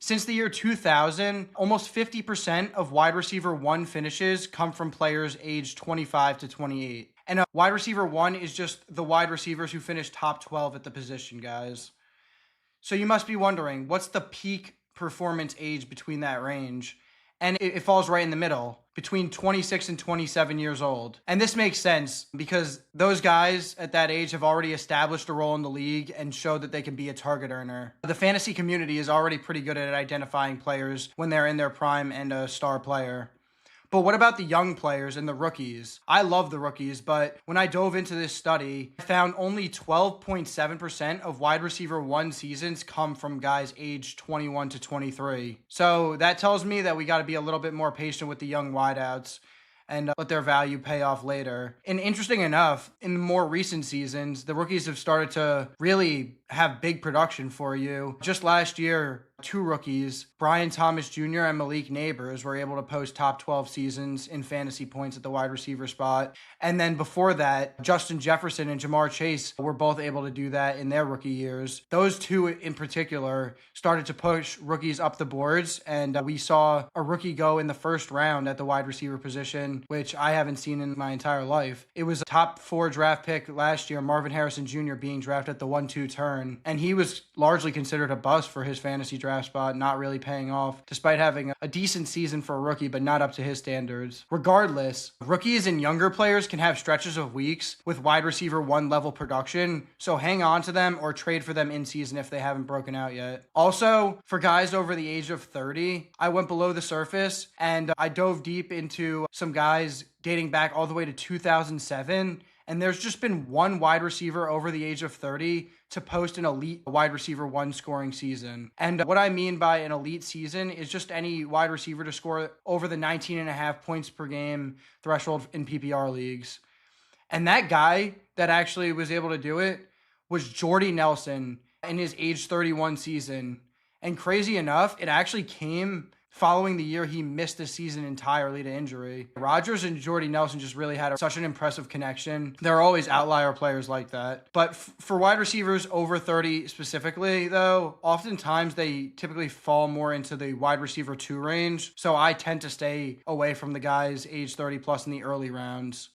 Since the year 2000, almost 50% of wide receiver one finishes come from players aged 25 to 28. And a wide receiver one is just the wide receivers who finish top 12 at the position, guys. So you must be wondering, what's the peak performance age between that range? And it falls right in the middle, between 26 and 27 years old. And this makes sense because those guys at that age have already established a role in the league and showed that they can be a target earner. The fantasy community is already pretty good at identifying players when they're in their prime and a star player. But what about the young players and the rookies? I love the rookies, but when I dove into this study, I found only 12.7% of wide receiver one seasons come from guys aged 21 to 23. So that tells me that we got to be a little bit more patient with the young wideouts and let their value pay off later. And interesting enough, in the more recent seasons, the rookies have started to really have big production for you. Just last year, two rookies, Brian Thomas Jr. and Malik Neighbors, were able to post top 12 seasons in fantasy points at the wide receiver spot. And then before that, Justin Jefferson and Jamar Chase were both able to do that in their rookie years. Those two in particular started to push rookies up the boards, and we saw a rookie go in the first round at the wide receiver position, which I haven't seen in my entire life. It was a top 4 draft pick last year, Marvin Harrison Jr. being drafted at the 1-2 turn, and he was largely considered a bust for his fantasy draft spot, not really paying off, despite having a decent season for a rookie, but not up to his standards. Regardless, rookies and younger players can have stretches of weeks with wide receiver one level production, so hang on to them or trade for them in season if they haven't broken out yet. Also, for guys over the age of 30, I went below the surface and I dove deep into some guys dating back all the way to 2007. And there's just been one wide receiver over the age of 30 to post an elite wide receiver one scoring season. And what I mean by an elite season is just any wide receiver to score over the 19.5 points per game threshold in PPR leagues. And that guy that actually was able to do it was Jordy Nelson in his age 31 season. And crazy enough, it actually came following the year he missed the season entirely to injury. Rodgers and Jordy Nelson just really had such an impressive connection. There are always outlier players like that. But for wide receivers over 30 specifically, though, oftentimes they typically fall more into the wide receiver 2 range. So I tend to stay away from the guys age 30 plus in the early rounds.